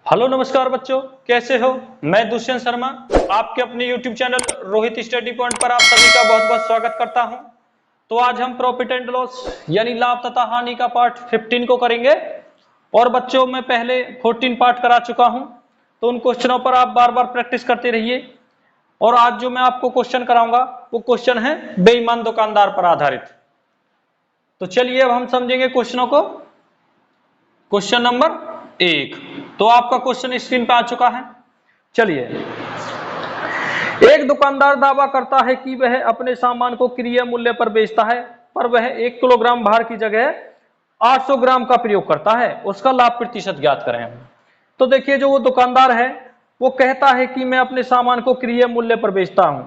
Hello नमस्कार बच्चों, कैसे हो। मैं दुष्यंत शर्मा आपके अपने YouTube channel Rohit study point पर आप सभी का बहुत बहुत स्वागत करता हूं। तो आज हम प्रॉफिट एंड लॉस यानी लाभ तथा हानि का पार्ट 15 को करेंगे। और बच्चों मैं पहले 14 पार्ट करा चुका हूं, तो उन क्वेश्चनों पर आप बार बार प्रैक्टिस करते रहिए। और आज जो मैं आपको क्वेश्चन कराऊंगा वो क्वेश्चन है बेईमान दुकानदार पर आधारित। तो चलिए अब हम समझेंगे क्वेश्चनों को। क्वेश्चन नंबर 1, तो आपका क्वेश्चन स्क्रीन पे आ चुका है। चलिए, एक दुकानदार दावा करता है कि वह अपने सामान को क्रय मूल्य पर बेचता है, पर वह 1 किलोग्राम भार की जगह 800 ग्राम का प्रयोग करता है। उसका लाभ प्रतिशत ज्ञात करें। तो देखिए, जो वो दुकानदार है वो कहता है कि मैं अपने सामान को क्रय मूल्य पर बेचता हूं,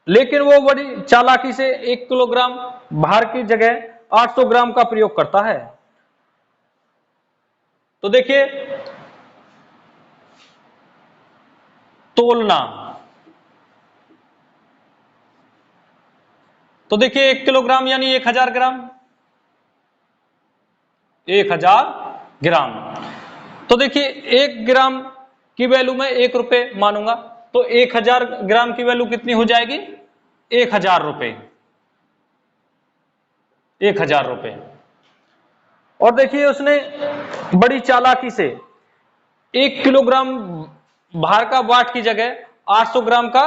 लेकिन वो बड़ी चालाकी से 1 किलोग्राम भार की जगह 800 ग्राम का प्रयोग करता है। तो देखिए, तोलना। तो देखिए 1 किलोग्राम यानी 1000 ग्राम। 1000 ग्राम। तो देखिए 1 ग्राम की वैल्यू में 1 रुपए मानूंगा, तो 1000 ग्राम की वैल्यू कितनी हो जाएगी? 1000 रुपए। 1000 रुपए। और देखिए उसने बड़ी चालाकी से 1 किलोग्राम भार का वाट की जगह 800 ग्राम का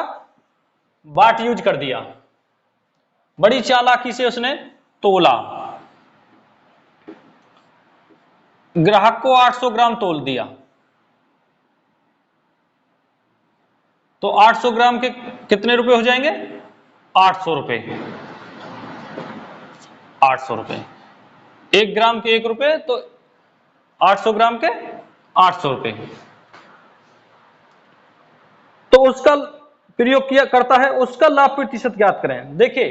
वाट यूज कर दिया। बड़ी चालाकी से उसने तोला, ग्राहक को 800 ग्राम तोल दिया। तो 800 ग्राम के कितने रुपए हो जाएंगे? 800 रुपए। 800 रुपए। 1 ग्राम के 1 रुपए, तो 800 ग्राम के 800 रुपए। तो उसका प्रयोग किया करता है, उसका लाभ प्रतिशत ज्ञात करें। देखिए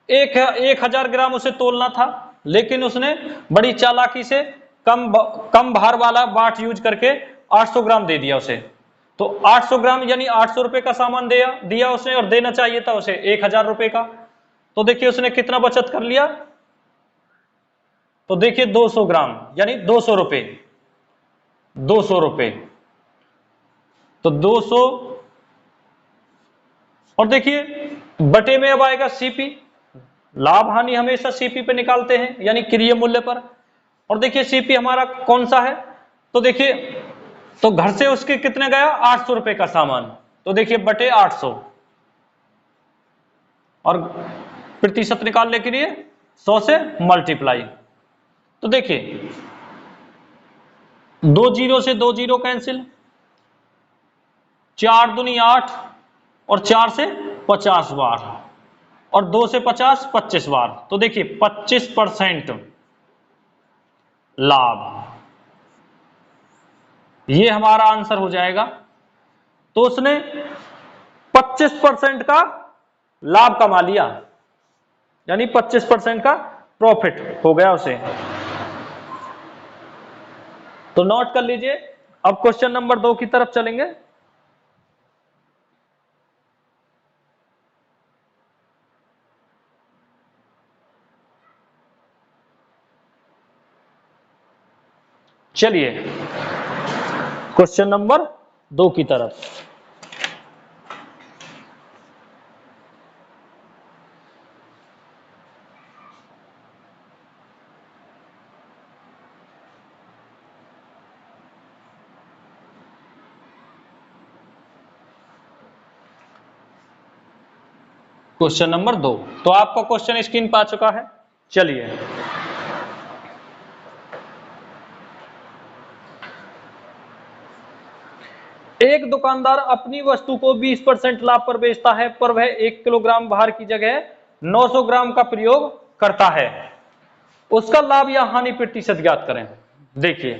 1000 ग्राम उसे तोलना था, लेकिन उसने बड़ी चालाकी से कम भार वाला बाट यूज करके 800 ग्राम दे दिया उसे। तो 800 ग्राम यानी 800 रुपए का सामान दिया उसने, और देना चाहिए था उसे 1000 रुपए का। तो देखिए उसने कितना बचत कर लिया। तो देखिए 200 ग्राम यानी 200 रुपए। 200 रुपए। तो 200, और देखिए बटे में अब आएगा सीपी। लाभ हानि हमेशा सीपी पे निकालते हैं, यानी क्रय मूल्य पर। और देखिए सीपी हमारा कौन सा है? तो देखिए, तो घर से उसके कितने गया? 800 रुपए का सामान। तो देखिए बटे 800, और प्रतिशत निकालने के लिए 100 से मल्टीप्लाई। तो देखिए 2 जीरो से 2 जीरो कैंसिल, 4 दूनी 8, और 4 से 50 बार, और 2 से 50 25 बार। तो देखिए 25% लाभ, ये हमारा आंसर हो जाएगा। तो उसने 25% का लाभ कमा लिया, यानी 25% का प्रॉफिट हो गया उसे। तो नोट कर लीजिए। अब क्वेश्चन नंबर 2 की तरफ चलेंगे। चलिए क्वेश्चन नंबर 2 की तरफ। क्वेश्चन नंबर 2, तो आपका क्वेश्चन स्क्रीन पर आ चुका है। चलिए, एक दुकानदार अपनी वस्तु को 20% लाभ पर बेचता है, पर वह 1 किलोग्राम भार की जगह 900 ग्राम का प्रयोग करता है। उसका लाभ या हानि प्रतिशत ज्ञात करें। देखिए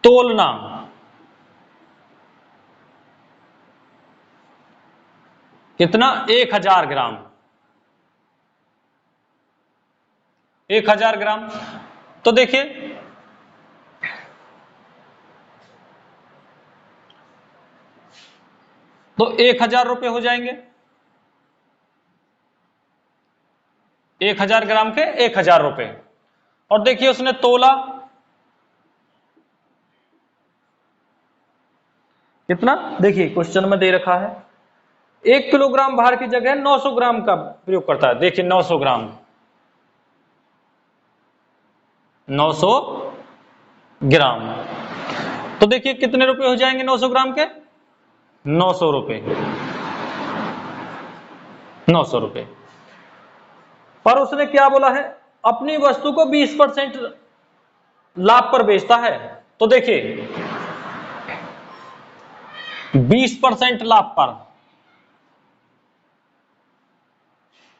तोलना। कितना? 1000 ग्राम। 1000 ग्राम। तो देखिए तो 1000 रुपए हो जाएंगे। 1000 ग्राम के 1000 रुपए। और देखिए उसने तोला कितना, देखिए क्वेश्चन में दे रखा है 1 किलोग्राम भार की जगह 900 ग्राम का प्रयोग करता है। देखिए 900 ग्राम, 900 ग्राम, तो देखिए कितने रुपए हो जाएंगे 900 ग्राम के, 900 रुपए, 900 रुपए। पर उसने क्या बोला है, अपनी वस्तु को 20% लाभ पर बेचता है। तो देखिए 20% लाभ पर,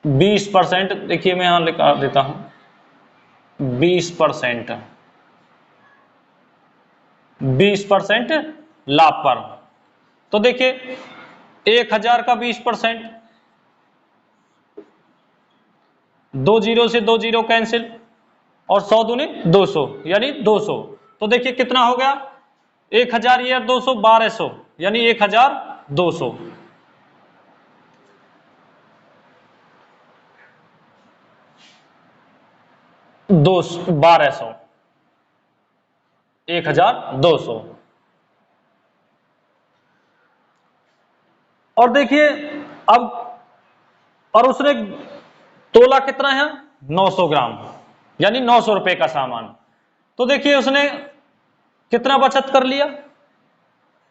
20%, देखिए मैं यहां लिखा देता हूं 20%, 20% लाभ पर। तो देखिए 1000 का 20%, 2 जीरो से 2 जीरो कैंसिल, और 100 दूनी 200 यानी 200। तो देखिए कितना हो गया 1000 या 200, 1200 यानी 1200। 1200, 1200। और देखिए अब, और उसने तोला कितना है 900 ग्राम यानी 900 रुपए का सामान। तो देखिए उसने कितना बचत कर लिया,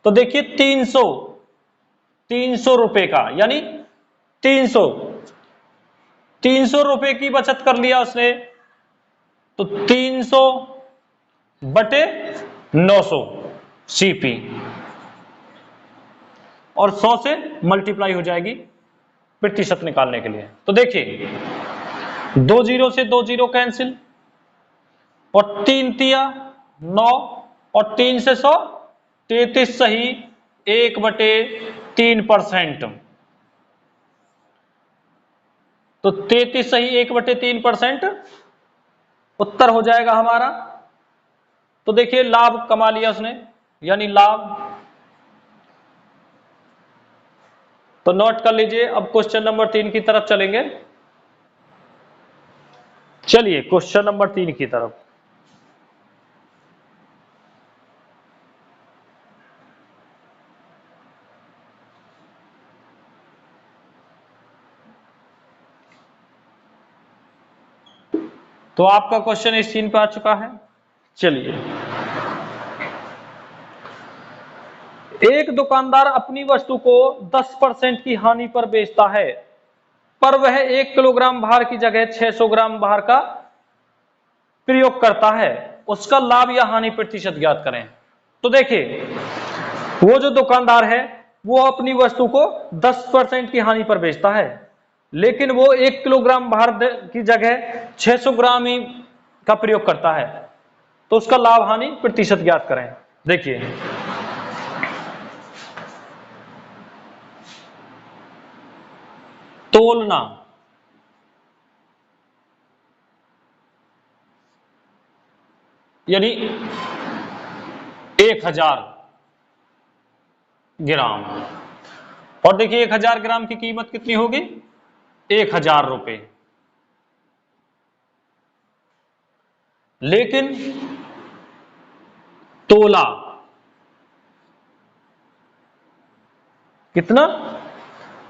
तो देखिए 300 रुपए का यानी 300 रुपए की बचत कर लिया उसने। तो 300 बटे 900 सीपी, और 100 से मल्टीप्लाई हो जाएगी प्रतिशत निकालने के लिए। तो देखिए 2 जीरो से 2 जीरो कैंसिल, और 3 तिया 9, और 3 से 100, 33 सही 1/3%। तो 33 सही 1/3% उत्तर हो जाएगा हमारा। तो देखिए लाभ कमा लिया उसने, यानी लाभ। तो नोट कर लीजिए। अब क्वेश्चन नंबर 3 की तरफ चलेंगे। चलिए क्वेश्चन नंबर 3 की तरफ। तो आपका क्वेश्चन इस सीन पे आ चुका है। चलिए, एक दुकानदार अपनी वस्तु को 10% की हानि पर बेचता है, पर वह 1 किलोग्राम भार की जगह 600 ग्राम भार का प्रयोग करता है। उसका लाभ या हानि प्रतिशत ज्ञात करें। तो देखिए वो जो दुकानदार है वो अपनी वस्तु को 10% की हानि पर बेचता है, लेकिन वो 1 किलोग्राम भार की जगह 600 ग्राम ही का प्रयोग करता है। तो उसका लाभ हानि प्रतिशत ज्ञात करें। देखिए तोलना, यानी 1000 ग्राम, और देखिए 1000 ग्राम की कीमत कितनी होगी 1000 रुपए, लेकिन तोला कितना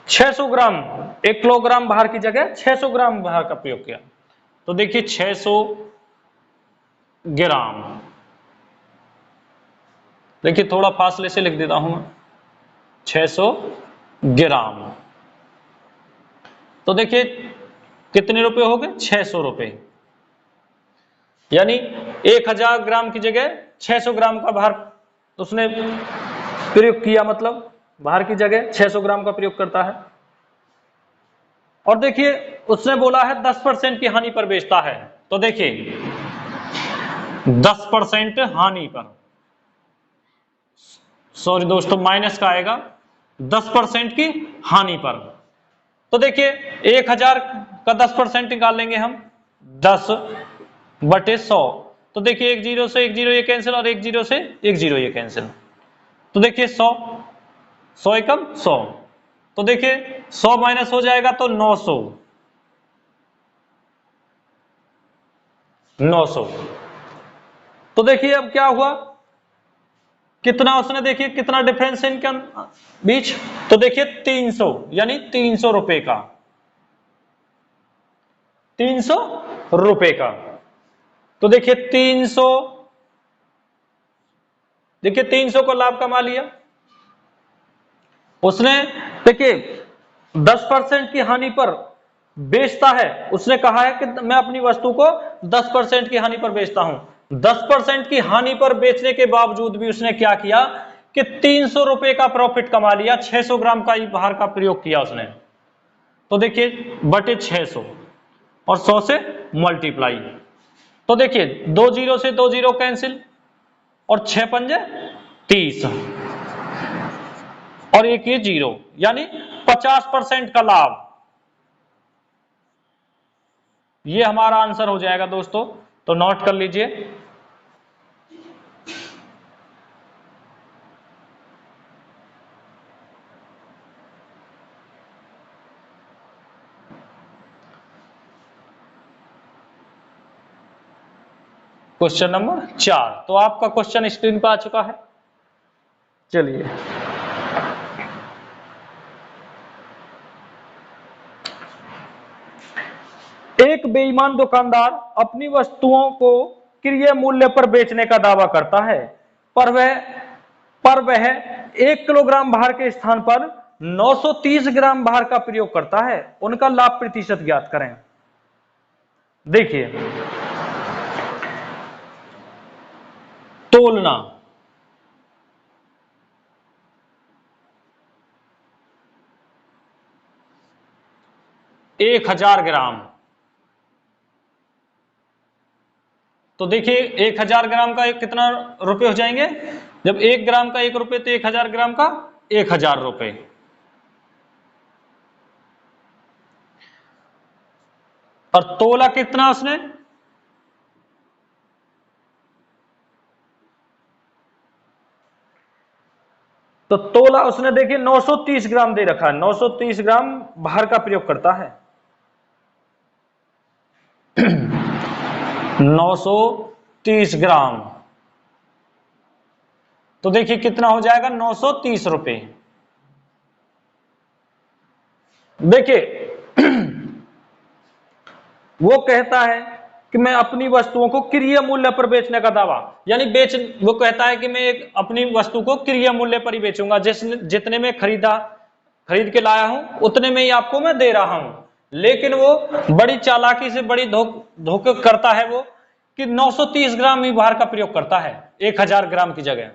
600 ग्राम, 1 किलोग्राम भार की जगह 600 ग्राम भार का प्रयोग किया। तो देखिए 600 ग्राम, देखिए थोड़ा फासले से लिख देता हूं मैं, 600 ग्राम। तो देखिए कितने रुपए हो गए 600 रुपए, यानी 1000 ग्राम की जगह 600 ग्राम का भार उसने प्रयोग किया, मतलब भार की जगह 600 ग्राम का प्रयोग करता है। और देखिए उसने बोला है 10% की हानि पर बेचता है। तो देखिए 10% हानि पर, सॉरी दोस्तों माइनस का आएगा, 10% की हानि पर। तो देखिए 1000 का 10% निकाल लेंगे हम, 10/100। तो देखिए 1 जीरो से 1 जीरो ये कैंसिल, और 1 जीरो से 1 जीरो ये कैंसिल। तो देखिए 100 एकम 100। तो देखिए 100 माइनस हो जाएगा तो 900, 900। तो देखिए अब क्या हुआ, कितना उसने, देखिए कितना डिफरेंस है इनके बीच। तो देखिए 300, यानी 300 रुपए का, 300 रुपए का। तो देखिए 300, देखिए 300 को लाभ कमा लिया उसने। देखिए 10% की हानि पर बेचता है, उसने कहा है कि मैं अपनी वस्तु को 10% की हानि पर बेचता हूं। 10% की हानि पर बेचने के बावजूद भी उसने क्या किया कि 300 रुपए का प्रॉफिट कमा लिया। 600 ग्राम का ही भार का प्रयोग किया उसने। तो देखिए बटे 600 और 100 से मल्टीप्लाई। तो देखिए 2 जीरो से 2 जीरो कैंसिल, और 6 पंजे 30, और एक ये जीरो, यानी 50% का लाभ। ये हमारा आंसर हो जाएगा दोस्तों, तो नोट कर लीजिए। Question number 4। तो आपका क्वेश्चन स्क्रीन पर आ चुका है। चलिए एक बेईमान दुकानदार अपनी वस्तुओं को क्रय मूल्य पर बेचने का दावा करता है, पर वह 1 किलोग्राम भार के स्थान पर 930 ग्राम भार का प्रयोग करता है। उनका लाभ प्रतिशत ज्ञात करें। देखिए तोलना, 1000 ग्राम। तो देखिए 1000 ग्राम का एक कितना रुपए हो जाएंगे, जब 1 ग्राम का 1 रुपए, तो 1000 ग्राम का 1000 रुपए। और तोला कितना उसने, तो तोला उसने देखिए 930 ग्राम दे रखा है, 930 ग्राम भार का प्रयोग करता है। 930 ग्राम, तो देखिए कितना हो जाएगा, 930 रुपए। देखिए वो कहता है कि मैं अपनी वस्तुओं को क्रय मूल्य पर बेचने का दावा, यानी वो कहता है कि मैं एक अपनी वस्तु को क्रय मूल्य पर ही बेचूंगा, जितने में खरीद के लाया हूं उतने में ही आपको मैं दे रहा हूं। लेकिन वो बड़ी चालाकी से, बड़ी धोखे करता है वो, कि 930 ग्राम ही भार का प्रयोग करता है 1000 ग्राम की जगह।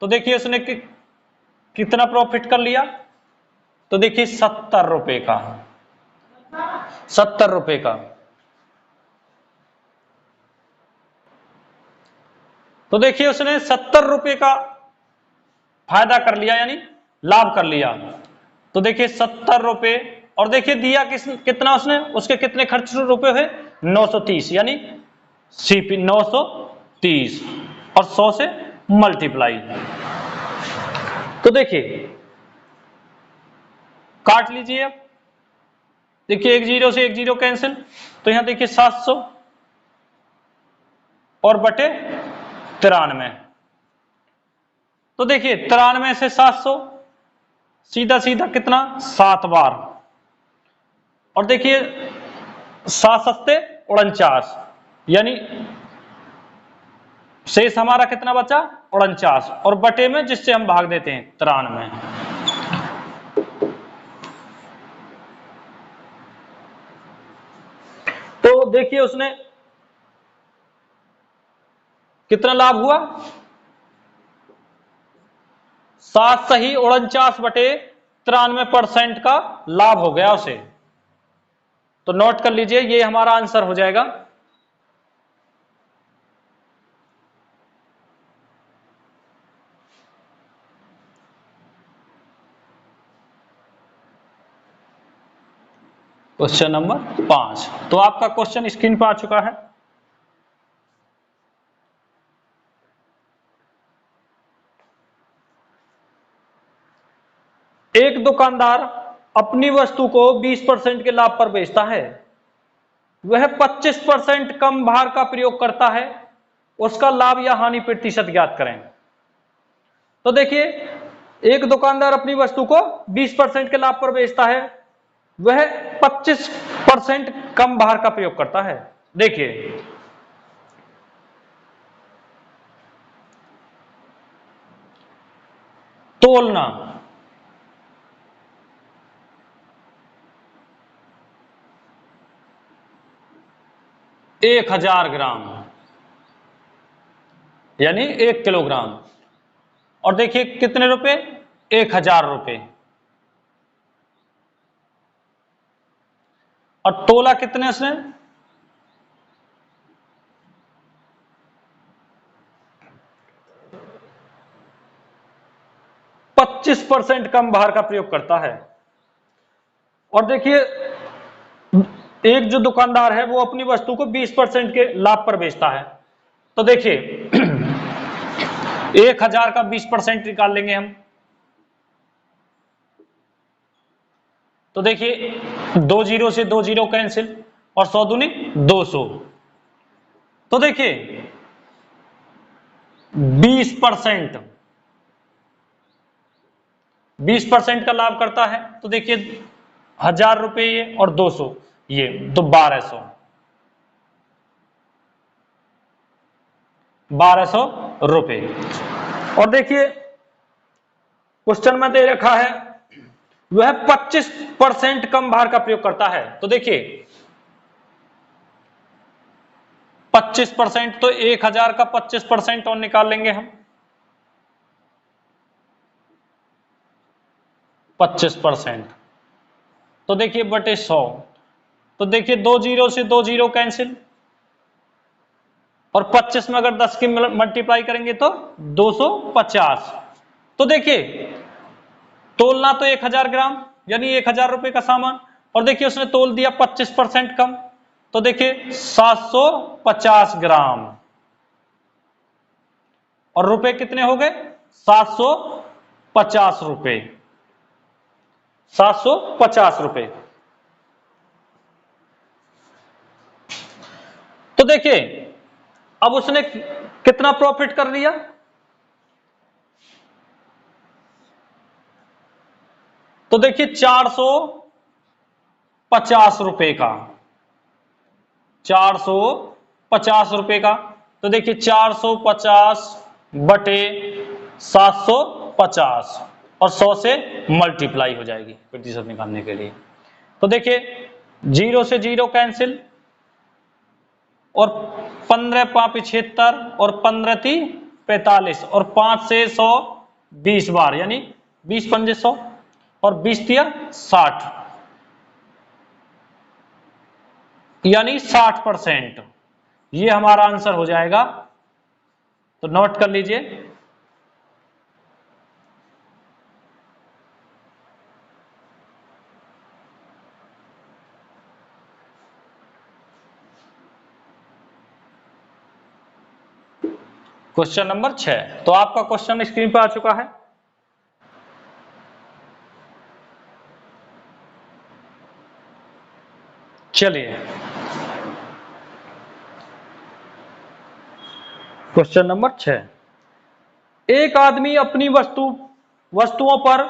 तो देखिए उसने कितना प्रॉफिट कर लिया, तो देखिए 70 रुपए का, 70 रुपए का। तो देखिए उसने 70 रुपए का फायदा कर लिया, यानी लाभ कर लिया। तो देखिए 70 रुपए, और देखिए दिया कितना उसने, उसके कितने खर्च रुपए हुए, 930, यानी सीपी 930 और 100 से मल्टीप्लाई। तो देखिए काट लीजिए अब। देखिए 1 जीरो से 1 जीरो कैंसिल, तो यहां देखिए 700 और बटे 93। तो देखिए 93 से 700, सीधा सीधा कितना, 7 बार। और देखिए 7 सत्ते 49, यानी शेष हमारा कितना बचा, 49, और बटे में जिससे हम भाग देते हैं 93। तो देखिए उसने कितना लाभ हुआ, 7 सही 49 बटे 93% का लाभ हो गया उसे। तो नोट कर लीजिए, ये हमारा आंसर हो जाएगा। Question number 5। तो आपका क्वेश्चन स्क्रीन पर आ चुका है। एक दुकानदार अपनी वस्तु को 20% के लाभ पर बेचता है, वह 25% कम भार का प्रयोग करता है, उसका लाभ या हानि प्रतिशत ज्ञात करें। तो देखिए, एक दुकानदार अपनी वस्तु को 20% के लाभ पर बेचता है, वह 25% कम भार का प्रयोग करता है। देखिए, तोलना, एक 1000 ग्राम यानी 1 किलोग्राम, और देखिए कितने रुपए, 1000 रुपए। और तोला कितने उसने, 25% कम भार का प्रयोग करता है। और देखिए, एक जो दुकानदार है वो अपनी वस्तु को 20% के लाभ पर बेचता है। तो देखिए 1000 का 20% निकाल लेंगे हम। तो देखिए 2 जीरो से 2 जीरो कैंसिल, और 100 दूनी 200। तो देखिए 20% 20% का लाभ करता है। तो देखिए 1000 रुपये ये और 200 ये, तो 1200 रुपए। और देखिए क्वेश्चन में दे रखा है वह 25% कम भार का प्रयोग करता है। तो देखिए 25%, तो 1000 का 25% और निकाल लेंगे हम, 25%। तो देखिए बटे 100। तो देखिए 2 जीरो से 2 जीरो कैंसिल, और 25 में अगर 10 की मल्टीप्लाई करेंगे तो 250। तो देखिए तोलना तो 1000 ग्राम यानी 1000 रुपए का सामान, और देखिए उसने तोल दिया 25% कम। तो देखिए 750 ग्राम, और रुपए कितने हो गए, 750 रुपए, 750 रुपए। तो देखिए अब उसने कितना प्रॉफिट कर लिया, तो देखिए 450 रुपए का, 450 रुपए का। तो देखिए 450 बटे 750, और 100 से मल्टीप्लाई हो जाएगी प्रतिशत निकालने के लिए। तो देखिए 0 से 0 कैंसिल, और 15 5 75, और 15 3 45, और 5 से 100 20 बार यानी 20 पंजे 100, और 20 तिया 60 यानी 60%। ये हमारा आंसर हो जाएगा। तो नोट कर लीजिए। Question number 6। तो आपका क्वेश्चन स्क्रीन पर आ चुका है। चलिए क्वेश्चन नंबर 6। एक आदमी अपनी वस्तुओं पर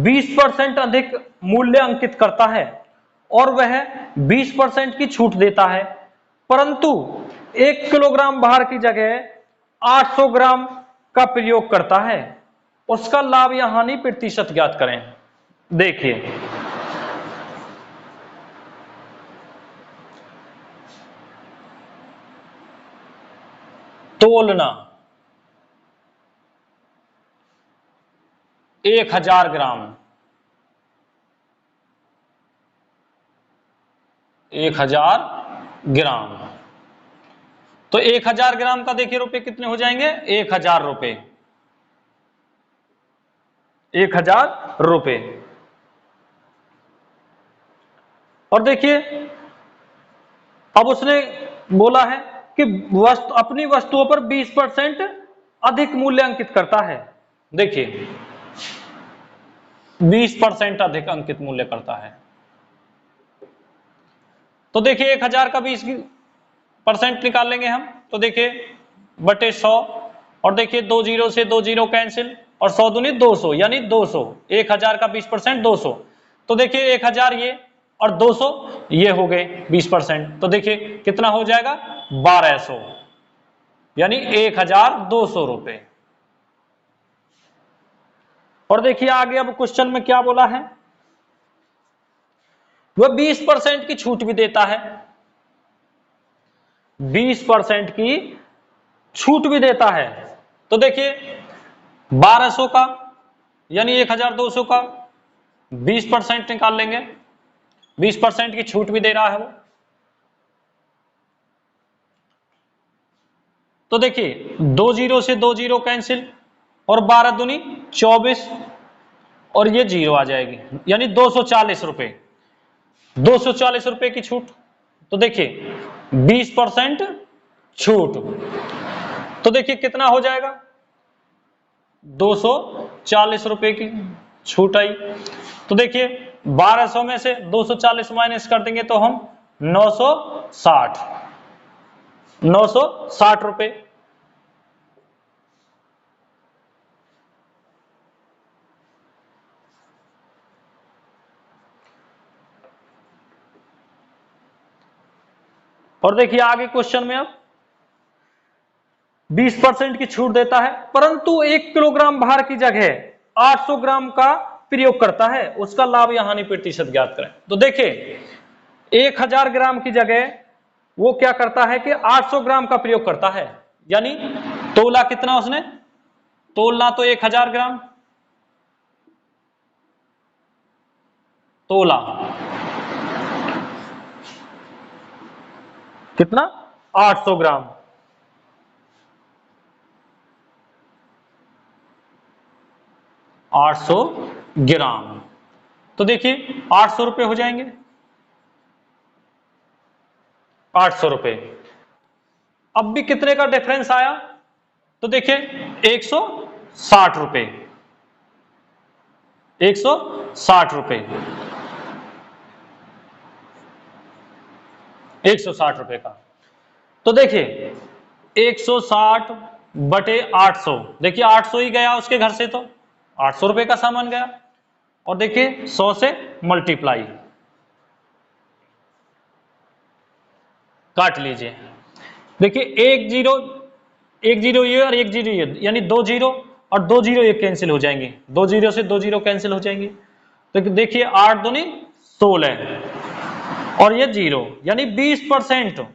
20% अधिक मूल्य अंकित करता है और वह 20% की छूट देता है, परंतु 1 किलोग्राम भार की जगह 800 ग्राम का प्रयोग करता है, उसका लाभ या हानि प्रतिशत ज्ञात करें। देखिए तोलना 1000 ग्राम, 1000 ग्राम। तो 1000 ग्राम का देखिए रुपए कितने हो जाएंगे, 1000 रुपए, 1000 रुपए। और देखिए अब उसने बोला है कि अपनी वस्तुओं पर 20% अधिक मूल्य अंकित करता है। देखिए 20% अधिक अंकित मूल्य करता है। तो देखिए 1000 का 20% निकाल लेंगे हम, तो देखिए बटे 100, और देखिए 2 जीरो से 2 जीरो कैंसिल, और 100 दूनी 200 यानी 200। 1000 का 20% 200, तो देखिए 1000 ये और 200 ये हो गए 20%, तो देखिए कितना हो जाएगा 1200 यानी 1200 रुपए। और देखिए आगे अब क्वेश्चन में क्या बोला है, वह 20% की छूट भी देता है, 20% की छूट भी देता है। तो देखिए 1200 का यानी 1200 का 20% निकाल लेंगे, 20% की छूट भी दे रहा है वो। तो देखिए 2 जीरो से 2 जीरो कैंसिल, और 12 दूनी 24, और ये जीरो आ जाएगी यानी 240 रुपए, 240 रुपए की छूट। तो देखिए 20% छूट, तो देखिए कितना हो जाएगा 240 रुपए की छूट आई। तो देखिए 1200 में से 240 माइनस कर देंगे तो हम 960 रुपए। और देखिए आगे क्वेश्चन में अब 20% की छूट देता है, परंतु 1 किलोग्राम भार की जगह 800 ग्राम का प्रयोग करता है, उसका लाभ या हानि प्रतिशत ज्ञात करें। तो देखिए 1000 ग्राम की जगह वो क्या करता है कि 800 ग्राम का प्रयोग करता है, यानी तोला कितना उसने, तोलना तो 1000 ग्राम, तोला कितना 800 ग्राम, 800 ग्राम। तो देखिए 800 रुपए हो जाएंगे, 800 रुपए। अब भी कितने का डिफरेंस आया, तो देखिए 160 रुपए, 160 रुपए, 160 रुपए का। तो देखिए 160 बटे 800, देखिए 800 ही गया उसके घर से, तो 800 रुपए का सामान गया, और देखिए 100 से मल्टीप्लाई काट लीजिए। देखिए एक जीरो ये और एक जीरो ये, यानी 2 जीरो और 2 जीरो ये कैंसिल हो जाएंगे, 2 जीरो से 2 जीरो कैंसिल हो जाएंगे। तो देखिए 8 दूनी 16 और ये जीरो, यानी 20%,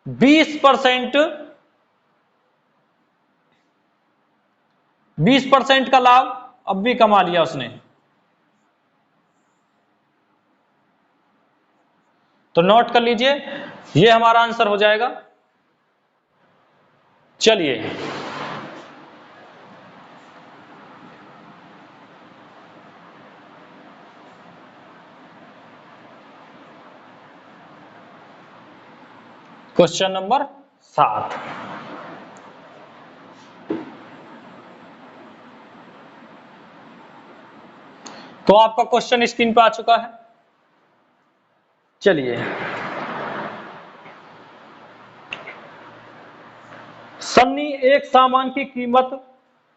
20%, 20% का लाभ अब भी कमा लिया उसने। तो नोट कर लीजिए, ये हमारा आंसर हो जाएगा। चलिए क्वेश्चन नंबर 7। तो आपका क्वेश्चन स्क्रीन पर आ चुका है। चलिए, सन्नी एक सामान की कीमत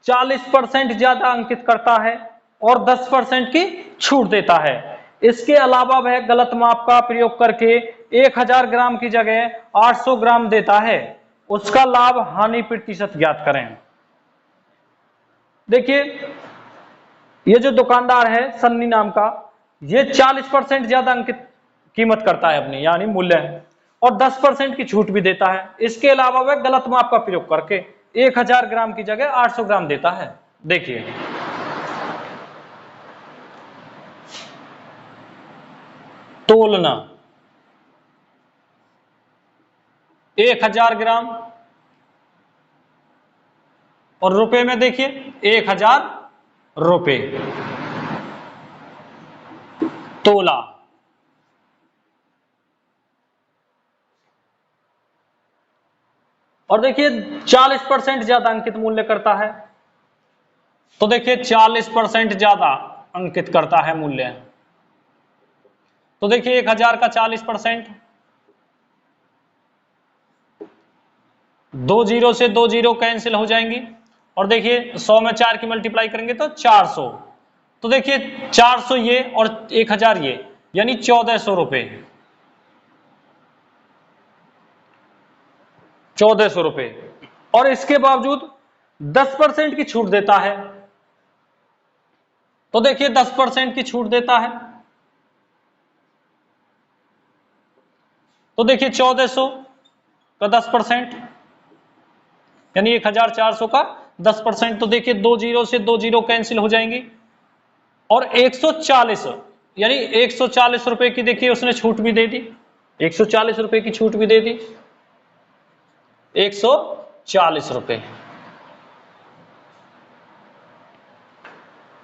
40% ज्यादा अंकित करता है और 10% की छूट देता है। इसके अलावा वह गलत माप का प्रयोग करके 1000 ग्राम की जगह 800 ग्राम देता है, उसका लाभ हानि प्रतिशत ज्ञात करें। देखिए ये जो दुकानदार है सन्नी नाम का, ये 40% ज्यादा अंकित कीमत करता है अपनी, यानी मूल्य है, और 10% की छूट भी देता है। इसके अलावा वह गलत माप का प्रयोग करके 1000 ग्राम की जगह 800 ग्राम देता है। देखिए तोलना 1000 ग्राम, और रुपए में देखिए 1000 रुपए तोला। और देखिए 40% ज्यादा अंकित मूल्य करता है, तो देखिए 40% ज्यादा अंकित करता है मूल्य, तो देखिए 1000 का 40%, दो जीरो से दो जीरो कैंसिल हो जाएंगी, और देखिए 100 में 4 की मल्टीप्लाई करेंगे तो 400। तो देखिए 400 ये और 1000 ये, यानी 1400 रुपए, 1400 रुपए। और इसके बावजूद 10% की छूट देता है। तो देखिए 10% की छूट देता है, तो देखिए 1400 का 10% यानी 1400 का 10%। तो देखिए दो जीरो से दो जीरो कैंसिल हो जाएंगी, और 140 यानी 140 रुपए की देखिए उसने छूट भी दे दी, 140 रुपए की छूट भी दे दी, 140 रुपए।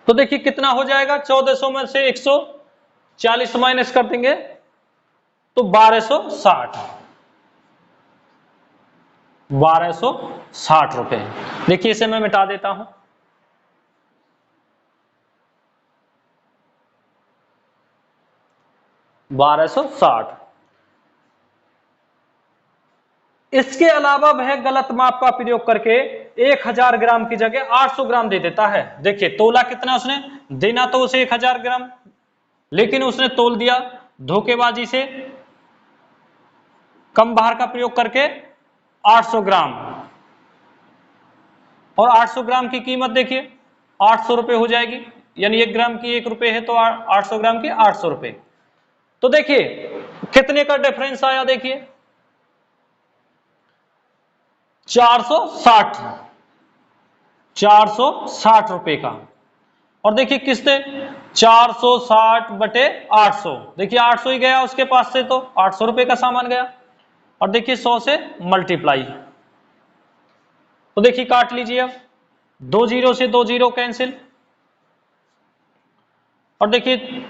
तो देखिए कितना हो जाएगा, 1400 में से 140 माइनस कर देंगे तो 1260, 1260 रुपए। देखिए इसे मैं मिटा देता हूं, बारह सौ साठ। इसके अलावा वह गलत माप का प्रयोग करके 1000 ग्राम की जगह 800 ग्राम दे देता है। देखिए तोला कितना उसने देना, तो उसे 1000 ग्राम, लेकिन उसने तोल दिया धोखेबाजी से कम भार का प्रयोग करके 800 ग्राम। और 800 ग्राम की कीमत देखिए 800 रुपए हो जाएगी, यानी 1 ग्राम की 1 रुपए है तो 800 ग्राम की 800 रुपए। तो देखिए कितने का डिफरेंस आया, देखिए 460, 460 रुपए का। और देखिए किससे 460 बटे 800, देखिए 800 ही गया उसके पास से, तो 800 रुपए का सामान गया। और देखिए 100 से मल्टीप्लाई, तो देखिए काट लीजिए, अब दो जीरो से दो जीरो कैंसिल, और देखिए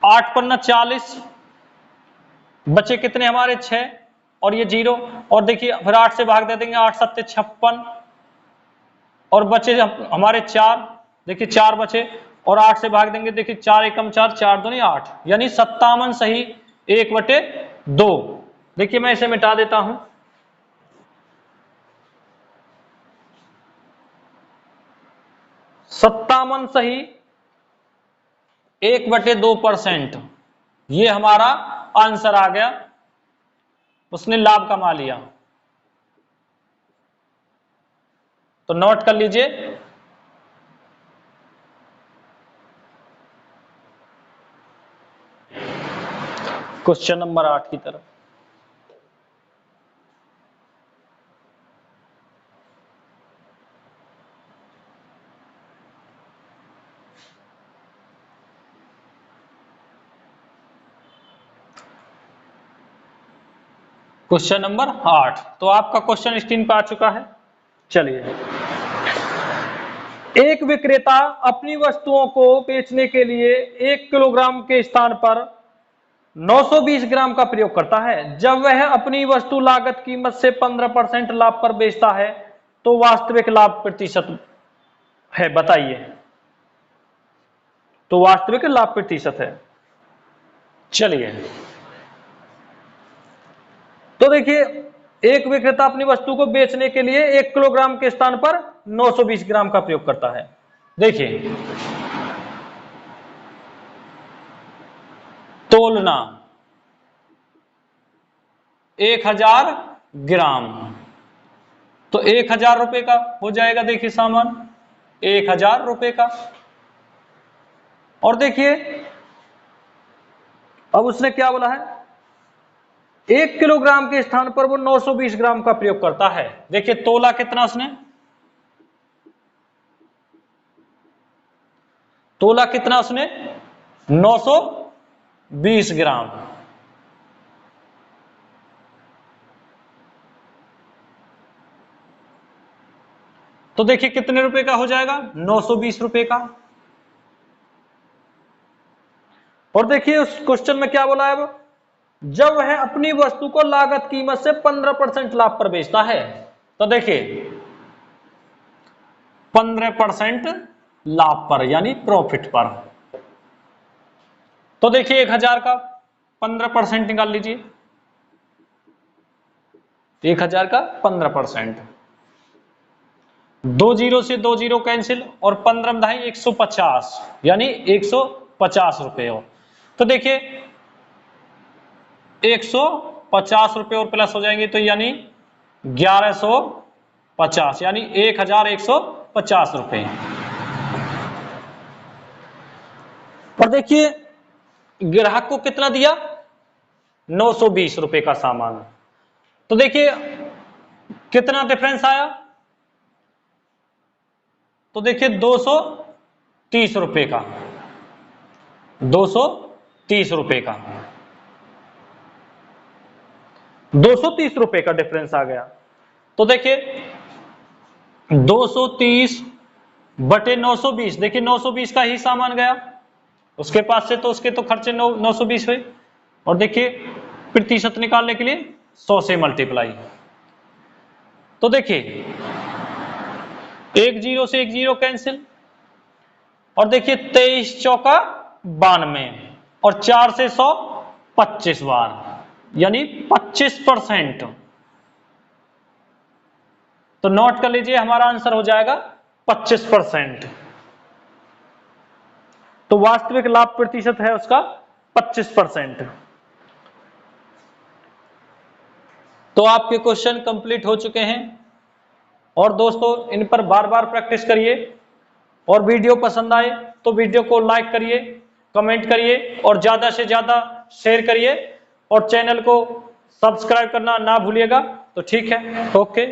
8 पन्ना 40, बचे कितने हमारे 6, और ये जीरो, और देखिए फिर 8 से भाग दे देंगे, 8 सत्ते 56, और बचे हमारे 4, देखिए 4 बचे, और 8 से भाग देंगे, देखिए 4 एकम 4, 4 दूनी 8, यानी 57 सही 1/2। देखिए मैं इसे मिटा देता हूं, 57 सही 1/2%, ये हमारा आंसर आ गया, उसने लाभ कमा लिया। तो नोट कर लीजिए, क्वेश्चन नंबर 8 की तरफ। क्वेश्चन नंबर 8, तो आपका क्वेश्चन स्क्रीन पर आ चुका है। चलिए, एक विक्रेता अपनी वस्तुओं को बेचने के लिए 1 किलोग्राम के स्थान पर 920 ग्राम का प्रयोग करता है। जब वह अपनी वस्तु लागत कीमत से 15% लाभ पर बेचता है तो वास्तविक लाभ प्रतिशत है, बताइए। तो वास्तविक लाभ प्रतिशत है। चलिए, तो देखिए एक विक्रेता अपनी वस्तु को बेचने के लिए 1 किलोग्राम के स्थान पर 920 ग्राम का प्रयोग करता है। देखिए तोलना 1000 ग्राम, तो 1000 रुपए का हो जाएगा, देखिए सामान 1000 रुपए का। और देखिए अब उसने क्या बोला है, 1 किलोग्राम के स्थान पर वो 920 ग्राम का प्रयोग करता है। देखिए तोला कितना उसने, तोला कितना उसने 920 ग्राम। तो देखिए कितने रुपए का हो जाएगा, 920 रुपए का। और देखिए उस क्वेश्चन में क्या बोला है, वो जब वह अपनी वस्तु को लागत कीमत से 15% लाभ पर बेचता है। तो देखिए 15% लाभ पर यानी प्रॉफिट पर। तो देखिए 1000 का 15% निकाल लीजिए, 1000 का 15%। 2 जीरो से 2 जीरो कैंसिल और 15 दहाई 150 यानी 150 रुपए हो। तो देखिए 150 रुपए और प्लस हो जाएंगे तो यानी 1150 यानी 1150 रुपए। और देखिए ग्राहक को कितना दिया 920 रुपए का सामान। तो देखिए कितना डिफरेंस आया, तो देखिए 230 रुपए का, 230 रुपए का, 230 रुपए का डिफरेंस आ गया। तो देखिए 230 बटे 920, देखिए 920 का ही सामान गया उसके पास से, तो उसके तो खर्चे 920 हुए। और देखिए प्रतिशत निकालने के लिए 100 से मल्टीप्लाई। तो देखिए 1 जीरो से 1 जीरो कैंसिल और देखिए 23 चौका 92 और 4 से 100 25 बार यानी 25%। तो नोट कर लीजिए हमारा आंसर हो जाएगा 25%। तो वास्तविक लाभ प्रतिशत है उसका 25%। तो आपके क्वेश्चन कंप्लीट हो चुके हैं और दोस्तों इन पर बार बार प्रैक्टिस करिए और वीडियो पसंद आए तो वीडियो को लाइक करिए, कमेंट करिए और ज्यादा से ज्यादा शेयर करिए और चैनल को सब्सक्राइब करना ना भूलिएगा। तो ठीक है, ओके।